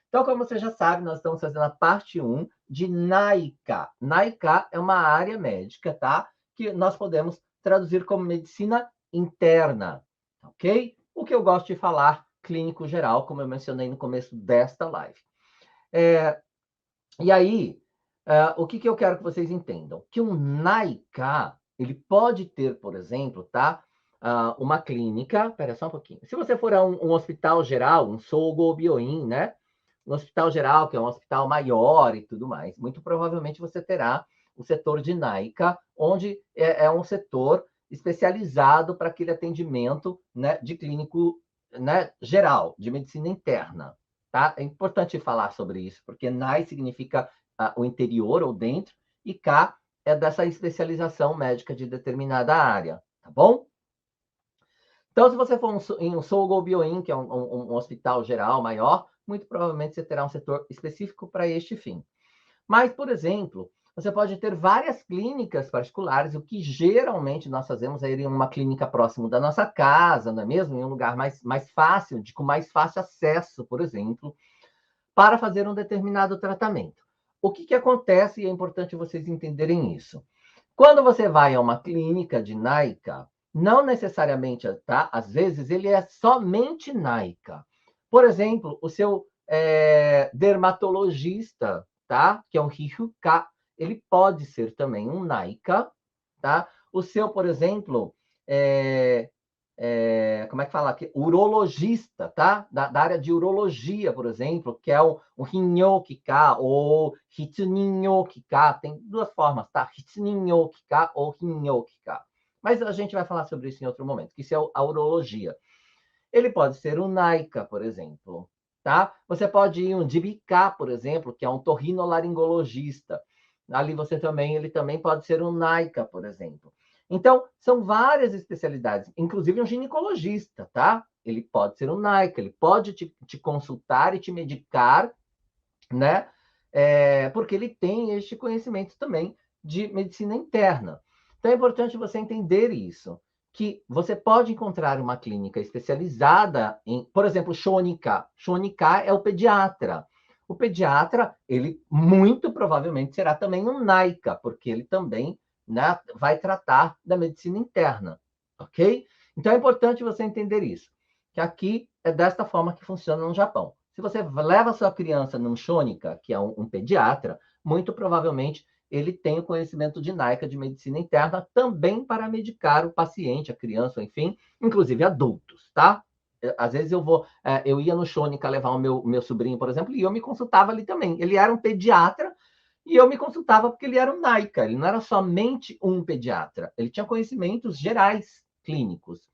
Então, como você já sabe, nós estamos fazendo a parte 1 de NAICA. NAICA é uma área médica, tá? Que nós podemos traduzir como medicina interna, ok? O que eu gosto de falar, clínico geral, como eu mencionei no começo desta live. E aí, o que eu quero que vocês entendam? Que um NAICA, ele pode ter, por exemplo, tá? Uma clínica, espera só um pouquinho. Se você for a um hospital geral, um Sougou-Bioin, né? Um hospital geral, que é um hospital maior e tudo mais, muito provavelmente você terá o setor de NAICA, onde é um setor especializado para aquele atendimento, né, de clínico, né, geral, de medicina interna. Tá? É importante falar sobre isso, porque NAI significa o interior ou dentro, e K é dessa especialização médica de determinada área, tá bom? Então, se você for em um Sougou-Bioin, que é um hospital geral maior, muito provavelmente você terá um setor específico para este fim. Mas, por exemplo, você pode ter várias clínicas particulares. O que geralmente nós fazemos é ir em uma clínica próximo da nossa casa, não é mesmo? Em um lugar mais fácil, com mais fácil acesso, por exemplo, para fazer um determinado tratamento. O que acontece, e é importante vocês entenderem isso. Quando você vai a uma clínica de NAICA, não necessariamente, tá? Às vezes ele é somente NAICA. Por exemplo, o seu dermatologista, tá? Que é um Ryuka, ele pode ser também um NAICA, tá? O seu, por exemplo, como é que fala aqui? Urologista, tá? Da área de urologia, por exemplo, que é o Hinyokika ou Hitsuninokika. Tem duas formas, tá? Hitsuninokika ou Hinyokika. Mas a gente vai falar sobre isso em outro momento, que isso é a urologia. Ele pode ser um NAICA, por exemplo, tá? Você pode ir um DBK, por exemplo, que é um torrinolaringologista. Ali ele também pode ser um NAICA, por exemplo. Então, são várias especialidades, inclusive um ginecologista, tá? Ele pode ser um NAICA, ele pode te consultar e te medicar, né? Porque ele tem este conhecimento também de medicina interna. Então, é importante você entender isso, que você pode encontrar uma clínica especializada em, por exemplo, Shonika. Shonika é o pediatra. O pediatra, ele muito provavelmente será também um NAICA, porque ele também, né, vai tratar da medicina interna, ok? Então, é importante você entender isso, que aqui é desta forma que funciona no Japão. Se você leva sua criança num Shonika, que é um pediatra, muito provavelmente ele tem o conhecimento de NAICA, de medicina interna, também para medicar o paciente, a criança, enfim, inclusive adultos, tá? Às vezes eu ia no Shonika levar o meu sobrinho, por exemplo, e eu me consultava ali também. Ele era um pediatra e eu me consultava porque ele era um NAICA, ele não era somente um pediatra, ele tinha conhecimentos gerais clínicos.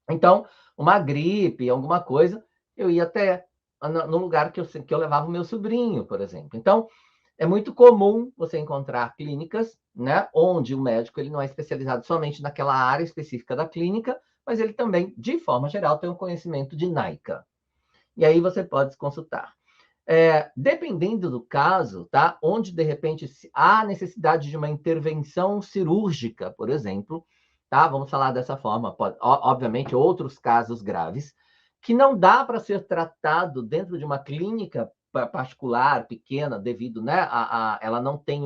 Então, uma gripe, alguma coisa, eu ia até no lugar que eu levava o meu sobrinho, por exemplo. Então, é muito comum você encontrar clínicas, né, onde o médico ele não é especializado somente naquela área específica da clínica, mas ele também, de forma geral, tem um conhecimento de NAICA. E aí você pode se consultar. Dependendo do caso, tá, onde de repente há necessidade de uma intervenção cirúrgica, por exemplo, tá? Vamos falar dessa forma. Obviamente, outros casos graves que não dá para ser tratado dentro de uma clínica particular, pequena, devido, né, ela não tem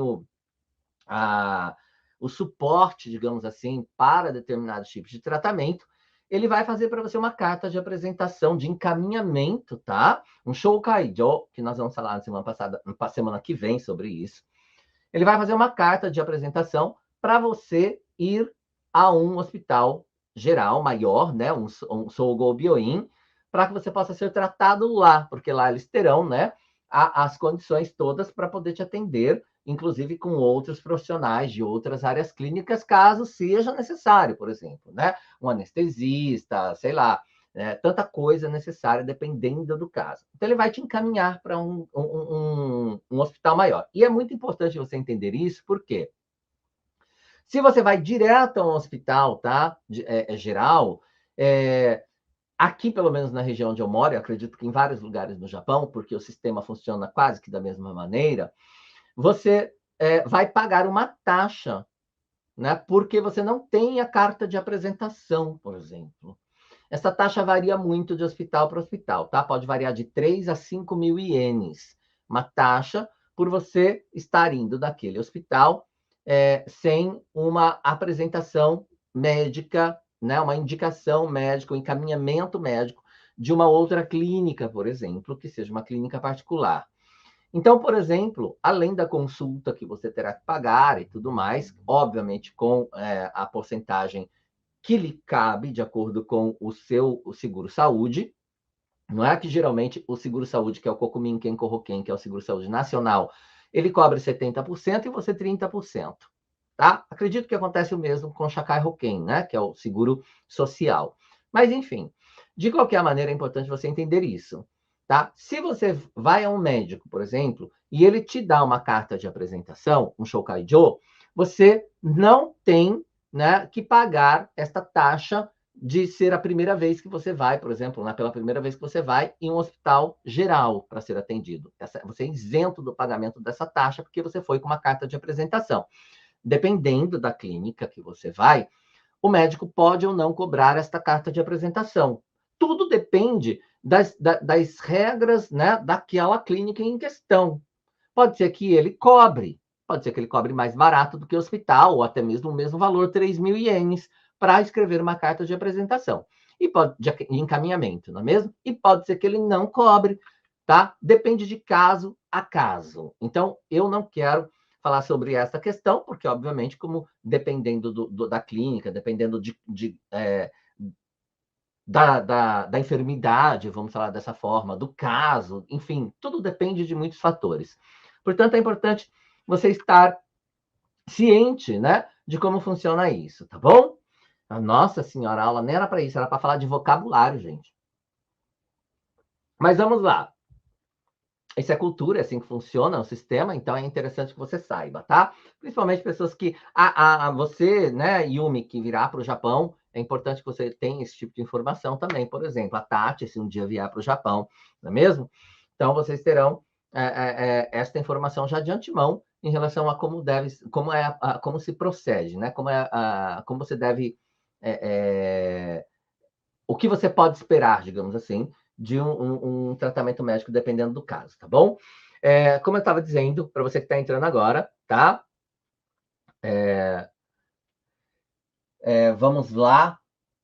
a, o suporte, digamos assim, para determinados tipos de tratamento. Ele vai fazer para você uma carta de apresentação, de encaminhamento, tá? Um shoukaijō, que nós vamos falar na semana passada, na semana que vem sobre isso. Ele vai fazer uma carta de apresentação para você ir a um hospital geral maior, né, um Sougou Bioin, para que você possa ser tratado lá, porque lá eles terão, né, as condições todas para poder te atender, inclusive com outros profissionais de outras áreas clínicas, caso seja necessário, por exemplo, né, um anestesista, sei lá, tanta coisa necessária dependendo do caso. Então, ele vai te encaminhar para um hospital maior. E é muito importante você entender isso, porque se você vai direto a um hospital, tá, geral, aqui, pelo menos na região onde eu moro, eu acredito que em vários lugares no Japão, porque o sistema funciona quase que da mesma maneira, você vai pagar uma taxa, né, porque você não tem a carta de apresentação, por exemplo. Essa taxa varia muito de hospital para hospital, tá? Pode variar de 3 a 5 mil ienes. Uma taxa por você estar indo daquele hospital sem uma apresentação médica, né? Uma indicação médica, um encaminhamento médico de uma outra clínica, por exemplo, que seja uma clínica particular. Então, por exemplo, além da consulta que você terá que pagar e tudo mais, obviamente com a porcentagem que lhe cabe de acordo com o seu seguro-saúde, não é que geralmente o seguro-saúde, que é o Kokumin Ken Kohoken, que é o seguro-saúde nacional, ele cobre 70% e você 30%. Tá? Acredito que acontece o mesmo com o Shakai Hoken, né? Que é o seguro social. Mas, enfim, de qualquer maneira, é importante você entender isso. Tá? Se você vai a um médico, por exemplo, e ele te dá uma carta de apresentação, um Shokaijo, você não tem, né, que pagar esta taxa de ser a primeira vez que você vai, por exemplo, né, pela primeira vez que você vai em um hospital geral para ser atendido. Você é isento do pagamento dessa taxa porque você foi com uma carta de apresentação. Dependendo da clínica que você vai, o médico pode ou não cobrar esta carta de apresentação. Tudo depende das regras, né, daquela clínica em questão. Pode ser que ele cobre, pode ser que ele cobre mais barato do que o hospital, ou até mesmo o mesmo valor, 3 mil ienes, para escrever uma carta de apresentação. E pode, de encaminhamento, não é mesmo? E pode ser que ele não cobre, tá? Depende de caso a caso. Então, eu não quero falar sobre essa questão, porque, obviamente, como dependendo da clínica, dependendo da enfermidade, vamos falar dessa forma, do caso, enfim, tudo depende de muitos fatores. Portanto, é importante você estar ciente, né, de como funciona isso, tá bom? Nossa senhora, a aula nem era para isso, era para falar de vocabulário, gente. Mas vamos lá. Isso é cultura, é assim que funciona o sistema, então é interessante que você saiba, tá? Principalmente pessoas que. Você, né, Yumi, que virá para o Japão, é importante que você tenha esse tipo de informação também. Por exemplo, a Tati, se um dia vier para o Japão, não é mesmo? Então, vocês terão esta informação já de antemão em relação a como deve, como se procede, né? Como você deve. O que você pode esperar, digamos assim, de um tratamento médico, dependendo do caso, tá bom? Como eu estava dizendo, para você que está entrando agora, tá? Vamos lá.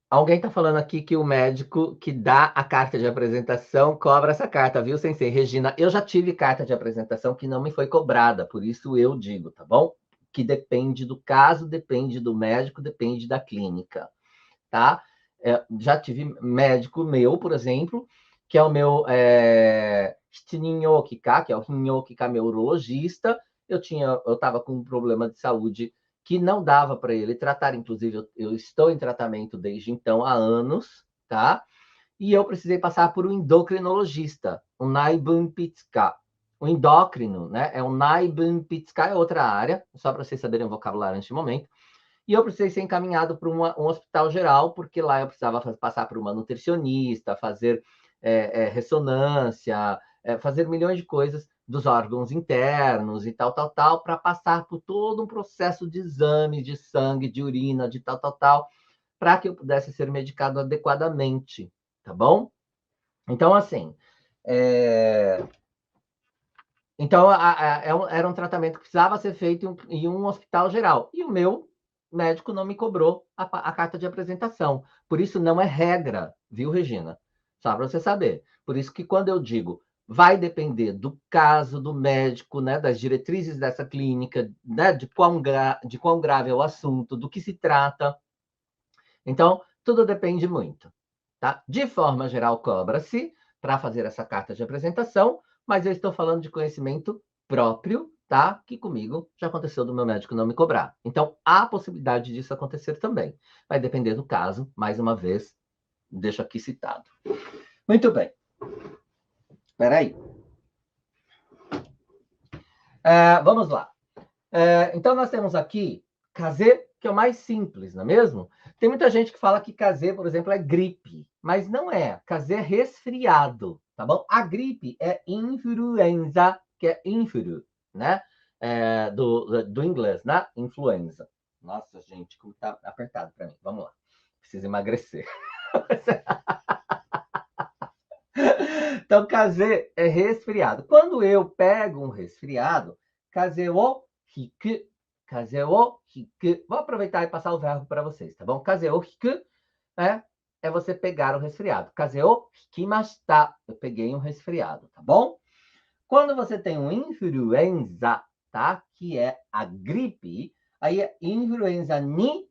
Alguém está falando aqui que o médico que dá a carta de apresentação cobra essa carta, viu, Sensei? Regina, eu já tive carta de apresentação que não me foi cobrada, por isso eu digo, tá bom? Que depende do caso, depende do médico, depende da clínica, tá? Já tive médico meu, por exemplo, que é o meu Shininyo-kika, que é o Rinyo-kika, meu urologista. Eu estava com um problema de saúde que não dava para ele tratar, inclusive eu estou em tratamento desde então, há anos, tá? E eu precisei passar por um endocrinologista, um Naibun Pitsuka. O endócrino, né? É um Naibun Pitsuka, é outra área, só para vocês saberem o vocabulário neste momento. E eu precisei ser encaminhado para um hospital geral, porque lá eu precisava passar por uma nutricionista, fazer ressonância, fazer milhões de coisas dos órgãos internos e tal, para passar por todo um processo de exame de sangue, de urina, de tal, para que eu pudesse ser medicado adequadamente, tá bom? Então, assim, então era um tratamento que precisava ser feito em um hospital geral. E o meu médico não me cobrou a carta de apresentação. Por isso não é regra, viu, Regina? Só para você saber. Por isso que quando eu digo vai depender do caso do médico, né, das diretrizes dessa clínica, né, de quão grave é o assunto, do que se trata. Então, tudo depende muito, tá? De forma geral, cobra-se para fazer essa carta de apresentação, mas eu estou falando de conhecimento próprio, tá? Que comigo já aconteceu do meu médico não me cobrar. Então, há possibilidade disso acontecer também. Vai depender do caso, mais uma vez, deixo aqui citado. Muito bem. Espera aí. Vamos lá. Então, nós temos aqui casê, que é o mais simples, não é mesmo? Tem muita gente que fala que casê, por exemplo, é gripe, mas não é. Casê é resfriado, tá bom? A gripe é influenza, que é influ, né? Do inglês, né? Influenza. Nossa, gente, como tá apertado para mim. Vamos lá. Preciso emagrecer. Então, kaze é resfriado. Quando eu pego um resfriado, kaze o hiku, kaze o hiku. Vou aproveitar e passar o verbo para vocês, tá bom? Kaze o hiku é você pegar o resfriado. Kaze o hikimashita. Eu peguei um resfriado, tá bom? Quando você tem um influenza, tá? Que é a gripe, aí é influenza ni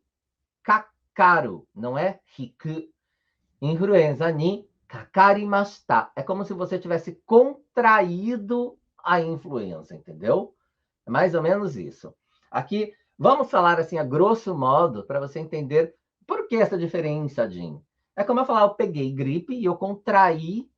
kakaru, não é hiku. Influenza ni kakarimashita. É como se você tivesse contraído a influenza, entendeu? É mais ou menos isso. Aqui, vamos falar assim, a grosso modo, para você entender por que essa diferença, Jim. É como eu falar, eu peguei gripe e eu contraí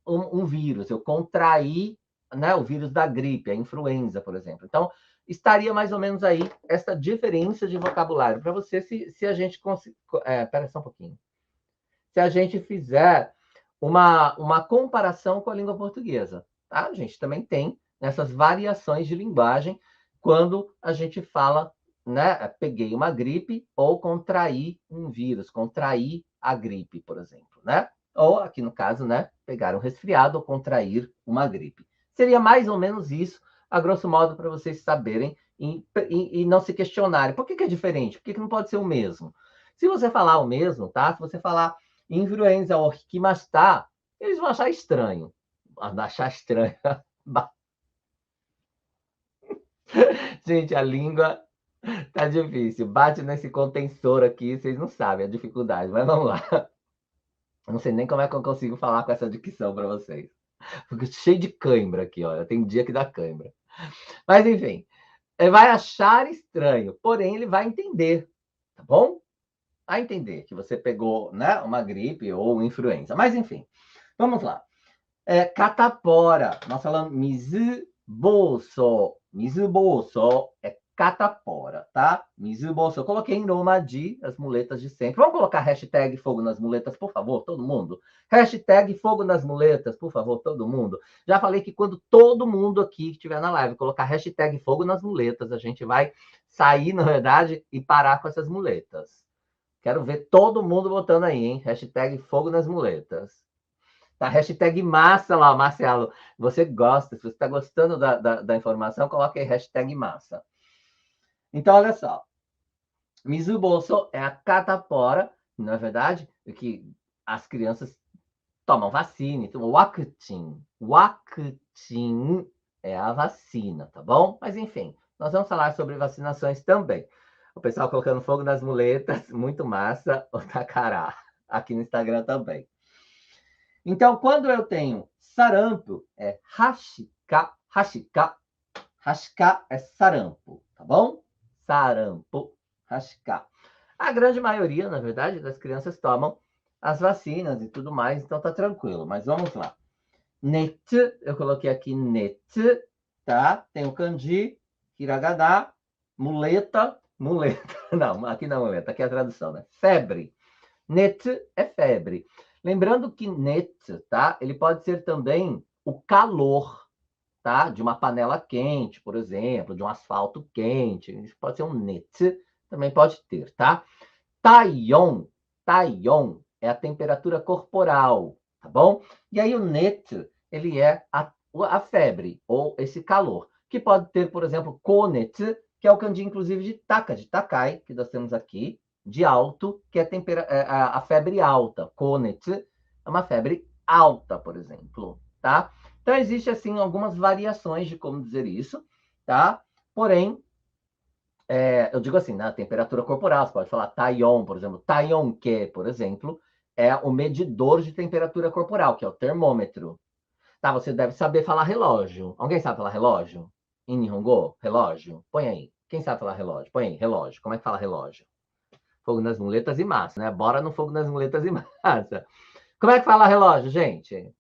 um vírus, eu contraí, né, o vírus da gripe, a influenza, por exemplo. Então, estaria mais ou menos aí essa diferença de vocabulário para você se a gente conseguir. Pera só um pouquinho. Se a gente fizer uma comparação com a língua portuguesa. Tá? A gente também tem essas variações de linguagem quando a gente fala, né? Peguei uma gripe ou contraí um vírus, contraí a gripe, por exemplo, né? Ou aqui no caso, né? Pegar um resfriado ou contrair uma gripe. Seria mais ou menos isso, a grosso modo, para vocês saberem e não se questionarem. Por que é diferente? Por que não pode ser o mesmo? Se você falar o mesmo, tá? Se você falar influenza ou hikimashita, eles vão achar estranho. Vão achar estranho. Gente, a língua tá difícil. Bate nesse contensor aqui, vocês não sabem a dificuldade, mas vamos lá. Eu não sei nem como é que eu consigo falar com essa dicção para vocês. Fico cheio de cãibra aqui, olha. Tem dia que dá cãibra. Mas enfim, ele vai achar estranho, porém ele vai entender, tá bom? Vai entender que você pegou, né, uma gripe ou influenza. Mas enfim, vamos lá. Catapora. Nós falamos mizuboso. Mizuboso é catapora, tá? Mizuboso. Eu coloquei em Romadi as muletas de sempre. Vamos colocar hashtag fogo nas muletas, por favor, todo mundo? Hashtag fogo nas muletas, por favor, todo mundo. Já falei que quando todo mundo aqui que estiver na live colocar hashtag fogo nas muletas, a gente vai sair, na verdade, e parar com essas muletas. Quero ver todo mundo botando aí, hein? Hashtag fogo nas muletas. Tá, hashtag massa lá, Marcelo. Você gosta, se você está gostando da informação, coloque aí hashtag massa. Então, olha só. Mizuboso é a catapora, na verdade, que as crianças tomam vacina. Então, Wakutin. Wakutin é a vacina, tá bom? Mas, enfim, nós vamos falar sobre vacinações também. O pessoal colocando fogo nas muletas, muito massa, o Tacará, aqui no Instagram também. Então, quando eu tenho sarampo, é hashika, hashika. Hashika é sarampo, tá bom? Sarampo, hashika. A grande maioria, na verdade, das crianças tomam as vacinas e tudo mais, então tá tranquilo. Mas vamos lá. Net, eu coloquei aqui net, tá? Tem o kanji, hiragana, muleta, muleta. Não, aqui não é muleta, aqui é a tradução, né? Febre. Net é febre. Lembrando que net, tá? Ele pode ser também o calor, tá? De uma panela quente, por exemplo, de um asfalto quente. Isso pode ser um net, também pode ter, tá? Taion, taion é a temperatura corporal, tá bom? E aí o net, ele é a febre, ou esse calor, que pode ter, por exemplo, konet, que é o kanji, inclusive, de taka, de takai, que nós temos aqui, de alto, que é a febre alta. Konet é uma febre alta, por exemplo, tá? Então, existe, assim, algumas variações de como dizer isso, tá? Porém, eu digo assim, na temperatura corporal, você pode falar Taion, por exemplo. Taion que, por exemplo, é o medidor de temperatura corporal, que é o termômetro. Tá, você deve saber falar relógio. Alguém sabe falar relógio? Em Nihongo? Relógio? Põe aí. Quem sabe falar relógio? Põe aí, relógio. Como é que fala relógio? Fogo nas muletas e massa, né? Bora no fogo nas muletas e massa. Como é que fala relógio, gente?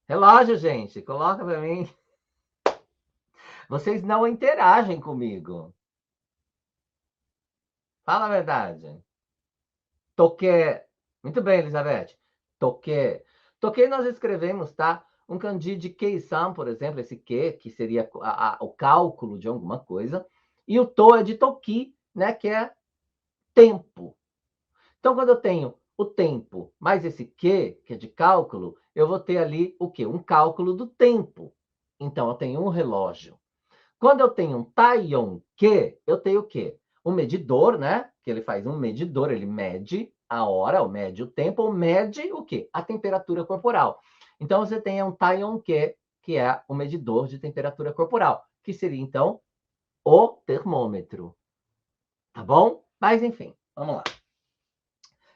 Relógio, gente. Coloca para mim. Vocês não interagem comigo. Fala a verdade. Toque. Muito bem, Elizabeth. Toque. Toque nós escrevemos, tá? Um kanji de keisan, por exemplo, esse que seria o cálculo de alguma coisa. E o to é de toki, né? Que é tempo, Então, quando eu tenho o tempo mais esse que é de cálculo, eu vou ter ali o quê? Um cálculo do tempo. Então, eu tenho um relógio. Quando eu tenho um taion-que, eu tenho o quê? Um medidor, né? Que ele faz um medidor, ele mede a hora, ou mede o tempo, ou mede o quê? A temperatura corporal. Então, você tem um taion-que, que é o medidor de temperatura corporal, que seria, então, o termômetro. Tá bom? Mas, enfim, vamos lá.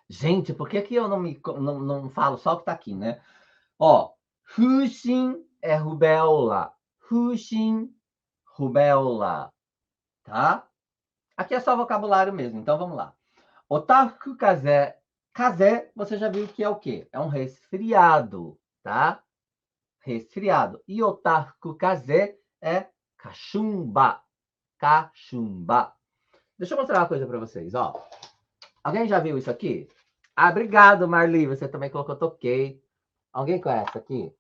Gente, por que que eu não falo só o que tá aqui, né? Ó, Fuxin é rubéola. Fuxin, rubéola, tá? Aqui é só vocabulário mesmo, então vamos lá. Otaku kaze. Kaze, você já viu que é o quê? É um resfriado, tá? Resfriado. E otaku kaze é cachumba. Cachumba. Deixa eu mostrar uma coisa para vocês, ó. Alguém já viu isso aqui? Ah, obrigado, Marli. Você também colocou toquei. Alguém conhece aqui?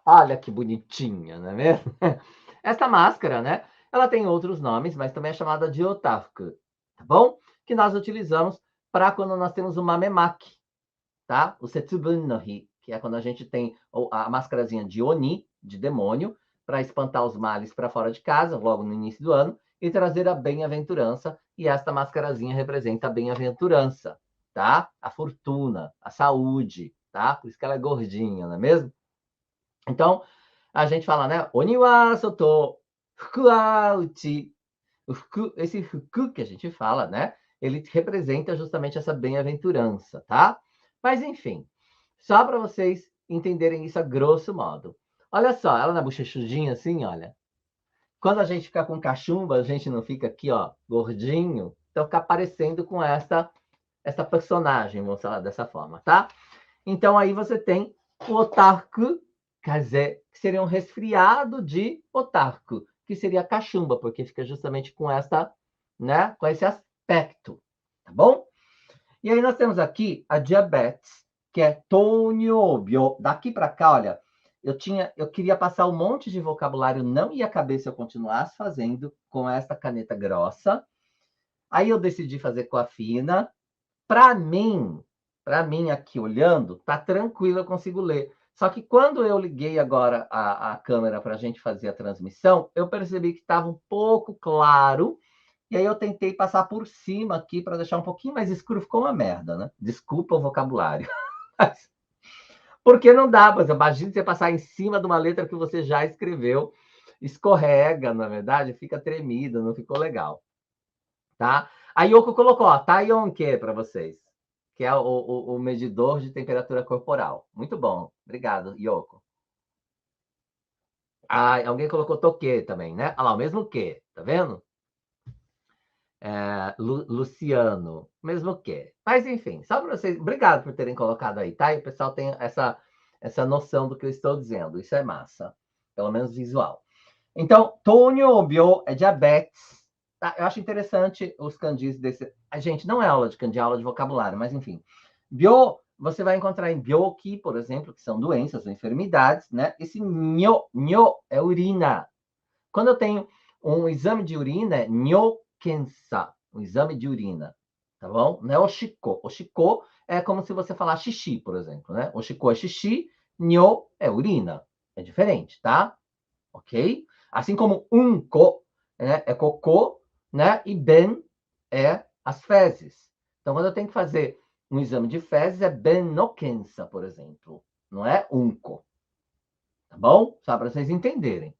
Olha que bonitinha, não é mesmo? Essa máscara, né? Ela tem outros nomes, mas também é chamada de otaku, tá bom? Que nós utilizamos para quando nós temos o mamemaki, tá? O setsubun no hi, que é quando a gente tem a máscarazinha de Oni, de demônio, para espantar os males para fora de casa, logo no início do ano, e trazer a bem-aventurança. E esta máscarazinha representa a bem-aventurança, tá? A fortuna, a saúde, tá? Por isso que ela é gordinha, não é mesmo? Então, a gente fala, né? Oni wa soto, fuku wa uchi. O fuku, esse fuku que a gente fala, né? Ele representa justamente essa bem-aventurança, tá? Mas, enfim, só para vocês entenderem isso a grosso modo. Olha só, ela na bochechudinha assim, olha. Quando a gente fica com cachumba, a gente não fica aqui, ó, gordinho. Então, fica parecendo com essa personagem, vamos falar dessa forma, tá? Então, aí você tem o otaku kaze, que seria um resfriado de otaku, que seria a cachumba, porque fica justamente com essa, né, com esse aspecto, tá bom? E aí nós temos aqui a diabetes, que é tonhobyo. Daqui para cá, olha, eu queria passar um monte de vocabulário, não ia caber se eu continuasse fazendo com esta caneta grossa. Aí eu decidi fazer com a fina. Para mim aqui olhando, tá tranquilo, eu consigo ler. Só que quando eu liguei agora a câmera para a gente fazer a transmissão, eu percebi que estava um pouco claro. E aí eu tentei passar por cima aqui para deixar um pouquinho mais escuro. Ficou uma merda, né? Desculpa o vocabulário. Porque não dá, mas imagina você passar em cima de uma letra que você já escreveu, escorrega, na verdade, fica tremida, não ficou legal, tá? A Yoko colocou, ó, Taiyonke para vocês, que é o medidor de temperatura corporal. Muito bom, obrigado, Yoko. Ah, alguém colocou Toque também, né? Olha lá, o mesmo que, tá vendo? Luciano, mesmo que. Mas, enfim, só para vocês. Obrigado por terem colocado aí, tá? E o pessoal tem essa noção do que eu estou dizendo. Isso é massa, pelo menos visual. Então, Tonhobyo é diabetes. Tá? Eu acho interessante os kanjis desse. A gente não é aula de kanji, é aula de vocabulário, mas enfim. Bio, você vai encontrar em byoki, por exemplo, que são doenças ou enfermidades, né? Esse nyo é urina. Quando eu tenho um exame de urina, é nyokensa, um exame de urina, tá bom? Não é oshiko. Oshiko é como se você falar xixi, por exemplo, né? Oshiko é xixi, nyo é urina. É diferente, tá? Ok? Assim como unko, né, é cocô, né? E ben é as fezes. Então, quando eu tenho que fazer um exame de fezes, é benokensa, por exemplo. Não é unko. Tá bom? Só para vocês entenderem.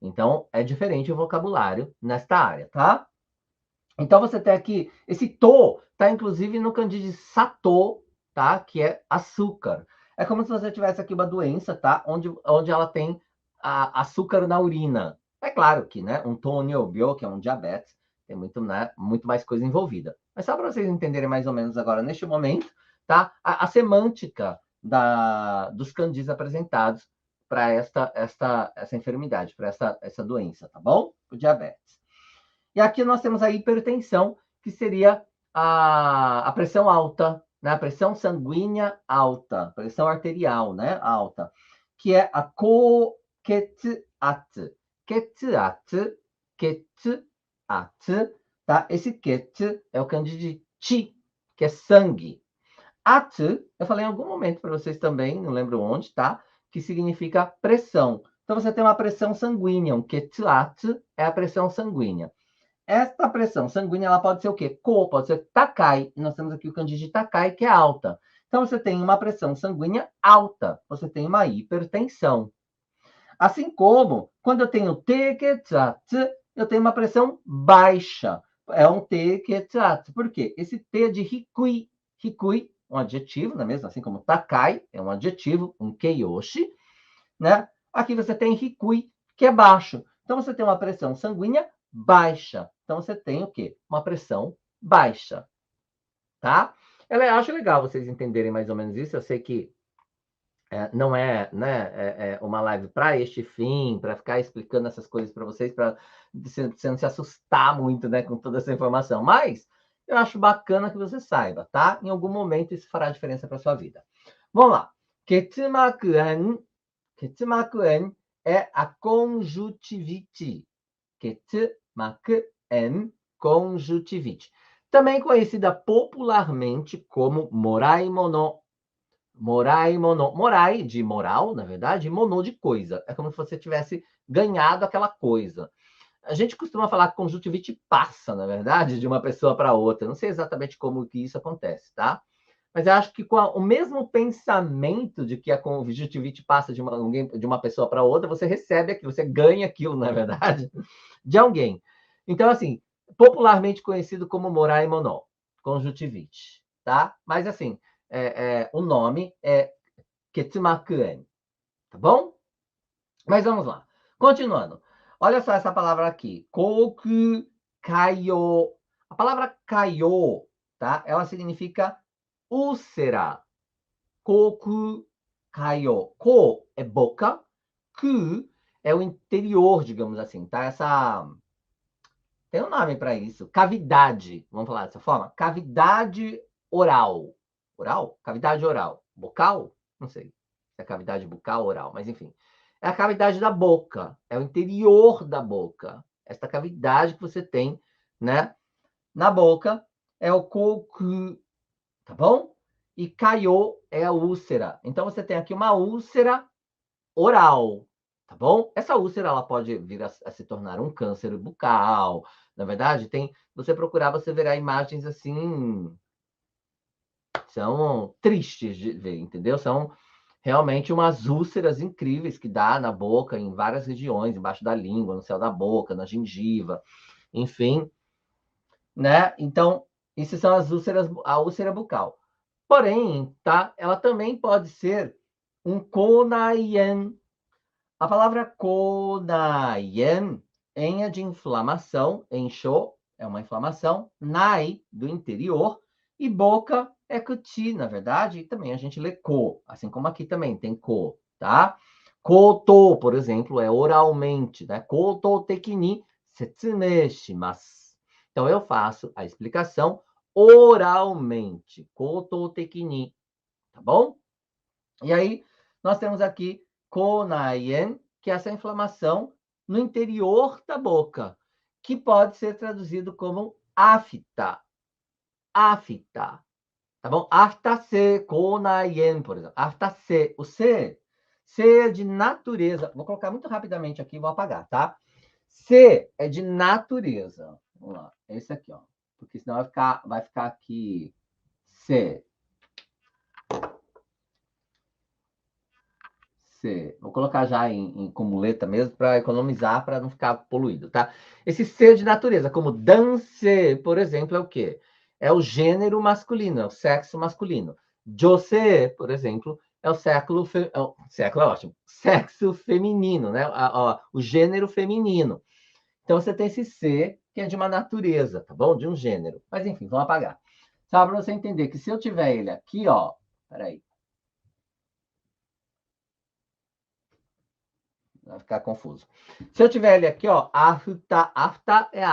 Então, é diferente o vocabulário nesta área, tá? Então, você tem aqui, esse to, tá inclusive no kanji de sato, tá? Que é açúcar. É como se você tivesse aqui uma doença, tá? Onde ela tem açúcar na urina. É claro que, né? Um tonobyo, que é um diabetes, tem muito, né, muito mais coisa envolvida. Mas só para vocês entenderem mais ou menos agora, neste momento, tá? A semântica dos kanjis apresentados para essa enfermidade, para essa doença, tá bom? O diabetes. E aqui nós temos a hipertensão, que seria a pressão alta, né? A pressão sanguínea alta, pressão arterial, né? Alta, que é a ketsuatsu. Ketsuatsu, ketsuatsu, atsu, tá? Esse ketsu é o kanji de chi, que é sangue. Atsu, eu falei em algum momento para vocês também, não lembro onde, tá? Que significa pressão. Então, você tem uma pressão sanguínea, um ketsuatsu é a pressão sanguínea. Esta pressão sanguínea, ela pode ser o quê? Ko, pode ser takai. E nós temos aqui o kanji de takai, que é alta. Então, você tem uma pressão sanguínea alta. Você tem uma hipertensão. Assim como, quando eu tenho teketsatsu, eu tenho uma pressão baixa. É um teketsatsu. Por quê? Esse T é de hikui. Hikui, um adjetivo, não é mesmo? Assim como takai, é um adjetivo, um keiyoshi, né? Aqui você tem hikui, que é baixo. Então, você tem uma pressão sanguínea baixa. Então, você tem o quê? Uma pressão baixa, tá? Eu acho legal vocês entenderem mais ou menos isso. Eu sei que não é, né, uma live para este fim, para ficar explicando essas coisas para vocês, para você não se assustar muito, né, com toda essa informação. Mas eu acho bacana que você saiba, tá? Em algum momento isso fará diferença para sua vida. Vamos lá. Ketsumakuen. Ketsumakuen é a conjuntivite. Ketsumakuen, conjuntivite. Também conhecida popularmente como moraimono. Moraimono. Morai, de moral, na verdade, e mono de coisa. É como se você tivesse ganhado aquela coisa. A gente costuma falar que conjuntivite passa, na verdade, de uma pessoa para outra. Não sei exatamente como que isso acontece, tá? Mas eu acho que com o mesmo pensamento de que a conjuntivite passa de uma pessoa para outra, você recebe aquilo, você ganha aquilo, na verdade, de alguém. Então, assim, popularmente conhecido como morai mono, conjuntivite, tá? Mas, assim, o nome é Ketsumakuen, tá bom? Mas vamos lá. Continuando. Olha só essa palavra aqui. Koku kayo. A palavra kayo, tá? Ela significa úlcera. Koku kayo. Ko é boca. Ku é o interior, digamos assim, tá? Tem um nome para isso. Cavidade. Vamos falar dessa forma? Cavidade oral. Oral? Cavidade oral. Bocal? Não sei se é cavidade bucal ou oral, mas enfim. É a cavidade da boca. É o interior da boca. Esta cavidade que você tem, né? Na boca é o koku, tá bom? E kayo é a úlcera. Então você tem aqui uma úlcera oral, tá bom? Essa úlcera ela pode vir a se tornar um câncer bucal. Na verdade, você procurar, você verá imagens assim, são tristes de ver, entendeu? São realmente umas úlceras incríveis que dá na boca, em várias regiões, embaixo da língua, no céu da boca, na gengiva, enfim, né? Então, isso são as úlceras, a úlcera bucal. Porém, tá? Ela também pode ser um konaien. A palavra konaien, en é de inflamação, enxô é uma inflamação, nai, do interior, e boca é kuti, na verdade, e também a gente lê ko, assim como aqui também tem ko, tá? Koto, por exemplo, é oralmente, né? Koto teki ni setsumei shimasu. Então, eu faço a explicação oralmente, koto teki ni, tá bom? E aí, nós temos aqui konaien, que é essa inflamação no interior da boca, que pode ser traduzido como afta. Afta, tá bom? Aftase konaien, por exemplo. Aftase, o se é de natureza. Vou colocar muito rapidamente aqui, vou apagar, tá? Se é de natureza. Vamos lá, esse aqui, ó. Porque senão vai ficar aqui se. Vou colocar já com muleta mesmo para economizar, para não ficar poluído, tá? Esse ser de natureza, como dance, por exemplo, é o quê? É o gênero masculino, é o sexo masculino. Jose, por exemplo, é o século é ótimo. Sexo feminino, né? O gênero feminino. Então você tem esse ser que é de uma natureza, tá bom? De um gênero. Mas enfim, vamos apagar. Só para você entender que se eu tiver ele aqui, ó, peraí. Vai ficar confuso. Se eu tiver ele aqui, ó, afta é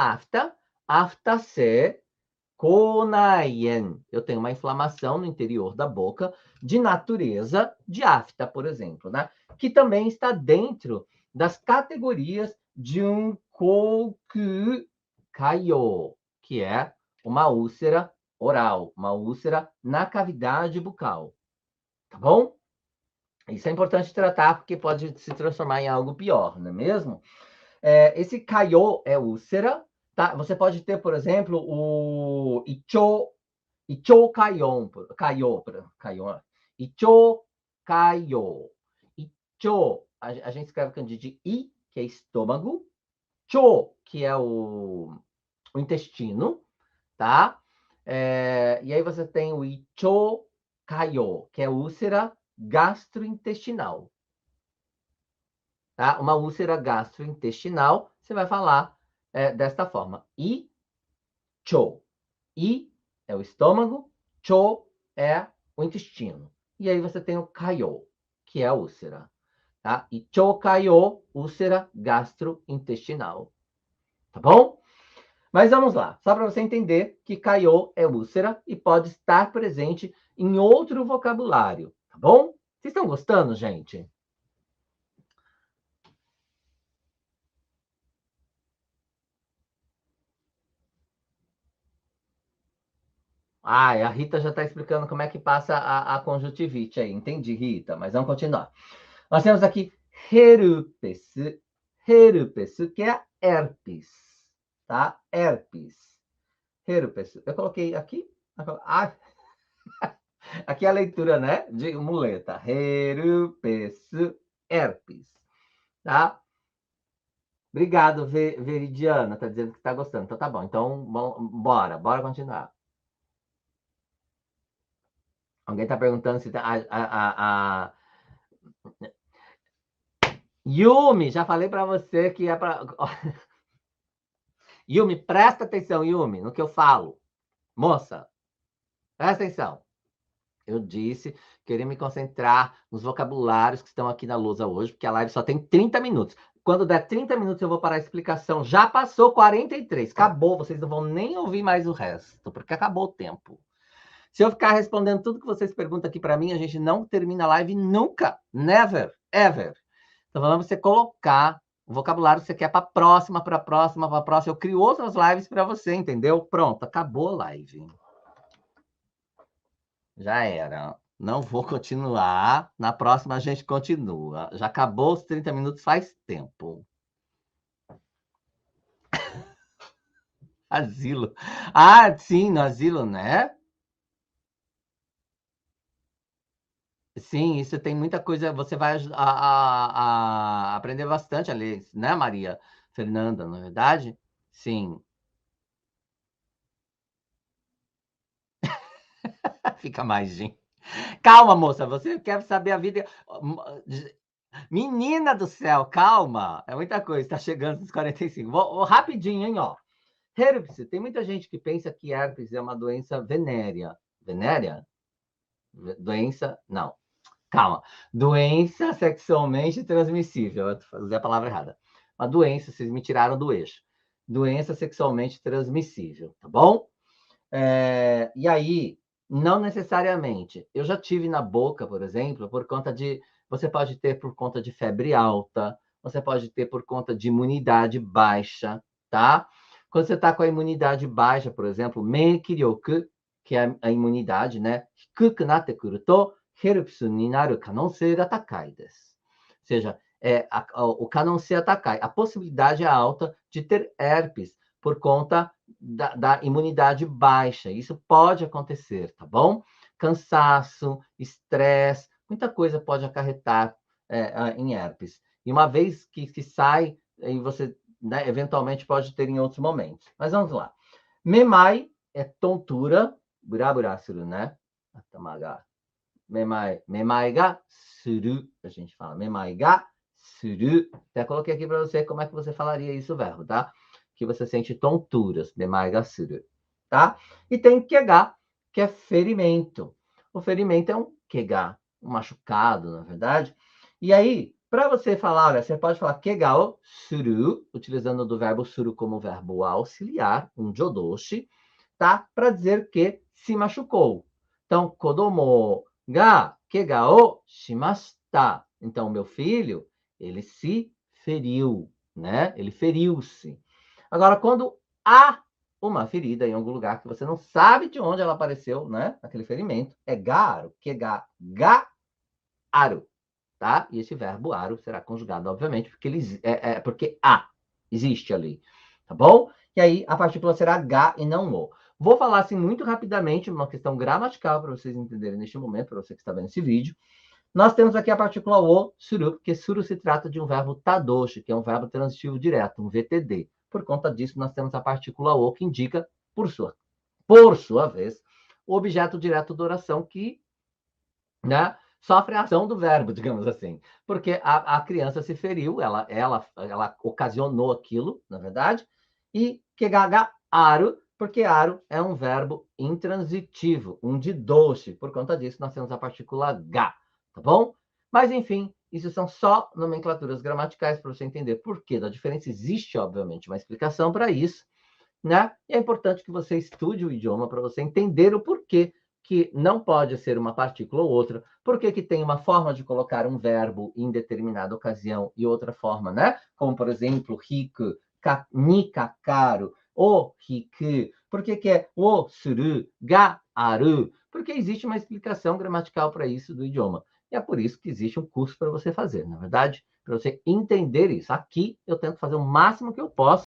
afta se konaien. Eu tenho uma inflamação no interior da boca de natureza de afta, por exemplo, né? Que também está dentro das categorias de um koku kaio, que é uma úlcera oral, uma úlcera na cavidade bucal. Tá bom? Isso é importante tratar, porque pode se transformar em algo pior, não é mesmo? Esse kaio é úlcera, tá? Você pode ter, por exemplo, o ichou ichou kaio. Ichou, a gente escreve kanji de i, que é estômago, chou, que é o intestino, tá? E aí você tem o ichou kaio, que é úlcera gastrointestinal, tá? Uma úlcera gastrointestinal, você vai falar desta forma. Ichou. I é o estômago, chou é o intestino. E aí você tem o kaio, que é a úlcera, tá? Ichou kaio, úlcera gastrointestinal, tá bom? Mas vamos lá, só para você entender que kaio é úlcera e pode estar presente em outro vocabulário, tá bom? Vocês estão gostando, gente? Ah, a Rita já está explicando como é que passa a conjuntivite aí. Entendi, Rita, mas vamos continuar. Nós temos aqui herpes, herpes, que é herpes, tá? Herpes, herpes. Eu coloquei aqui, ah, aqui é a leitura, né, de muleta. Herpes, herpes, tá? Obrigado, Veridiana, tá dizendo que tá gostando. Então tá bom. Então, bora continuar. Alguém tá perguntando se Yumi, já falei para você que é para Yumi, presta atenção, Yumi, no que eu falo. Moça, presta atenção. Eu disse que eu iria me concentrar nos vocabulários que estão aqui na lousa hoje, porque a live só tem 30 minutos. Quando der 30 minutos, eu vou parar a explicação. Já passou 43. Acabou, vocês não vão nem ouvir mais o resto, porque acabou o tempo. Se eu ficar respondendo tudo que vocês perguntam aqui para mim, a gente não termina a live nunca. Never, ever. Então, vamos você colocar o vocabulário que você quer para a próxima, para a próxima, para a próxima. Eu crio outras lives para você, entendeu? Pronto, acabou a live. Já era. Não vou continuar. Na próxima a gente continua. Já acabou os 30 minutos faz tempo. Asilo. Ah, sim, no asilo, né? Sim, isso tem muita coisa. Você vai a aprender bastante a ler, né, Maria Fernanda, não é verdade? Sim. Fica mais, gente. Calma, moça, você quer saber a vida. Menina do céu, calma. É muita coisa, está chegando nos 45. Rapidinho, hein, ó. Herpes, tem muita gente que pensa que herpes é uma doença venérea. Venérea? Doença? Não. Calma. Doença sexualmente transmissível. Eu falei a palavra errada. Uma doença, vocês me tiraram do eixo. Doença sexualmente transmissível, tá bom? E aí, não necessariamente. Eu já tive na boca, por exemplo, por conta de. Você pode ter por conta de febre alta, você pode ter por conta de imunidade baixa, tá? Quando você está com a imunidade baixa, por exemplo, menkiryoku, que é a imunidade, né? Hikuku natte kuru to, herpes ni naru kanousei ga takai desu. Ou seja, o kanousei takai, a possibilidade é alta de ter herpes por conta da imunidade baixa. Isso pode acontecer, tá bom? Cansaço, estresse, muita coisa pode acarretar em herpes. E uma vez que sai, e você, né, eventualmente pode ter em outros momentos. Mas vamos lá. Memai é tontura, burabura suru, né? Atamaga. Memai ga suru, a gente fala. Memai ga suru. Até coloquei aqui para você como é que você falaria isso, o verbo, tá? Que você sente tonturas, memai ga suru, tá? E tem kega, que é ferimento. O ferimento é um kega, um machucado, na verdade. E aí, para você falar, olha, você pode falar kega o suru, utilizando do verbo suru como verbo auxiliar, um jodoshi, tá? Para dizer que se machucou. Então, kodomo ga kega o shimashita. Então, meu filho, ele se feriu, né? Ele feriu-se. Agora, quando há uma ferida em algum lugar que você não sabe de onde ela apareceu, né? Aquele ferimento. É garu, que aru, tá? E esse verbo aru será conjugado, obviamente, porque porque há, existe ali, tá bom? E aí a partícula será H e não O. Vou falar assim muito rapidamente, uma questão gramatical para vocês entenderem neste momento, para você que está vendo esse vídeo. Nós temos aqui a partícula O, suru, porque suru se trata de um verbo tadoshi, que é um verbo transitivo direto, um VTD. Por conta disso, nós temos a partícula O, que indica, por sua vez, o objeto direto da oração que, né, sofre a ação do verbo, digamos assim. Porque a criança se feriu, ela ocasionou aquilo, na verdade, e kegaga aru, porque aru é um verbo intransitivo, um de doce. Por conta disso, nós temos a partícula ga, tá bom? Mas, enfim, isso são só nomenclaturas gramaticais para você entender por que da diferença. Existe, obviamente, uma explicação para isso, né? E é importante que você estude o idioma para você entender o porquê que não pode ser uma partícula ou outra, porque que tem uma forma de colocar um verbo em determinada ocasião e outra forma, né? Como, por exemplo, riku, ni kakaru, o riku, por que é o suru, ga aru? Porque existe uma explicação gramatical para isso do idioma. E é por isso que existe um curso para você fazer, na verdade, para você entender isso. Aqui eu tento fazer o máximo que eu posso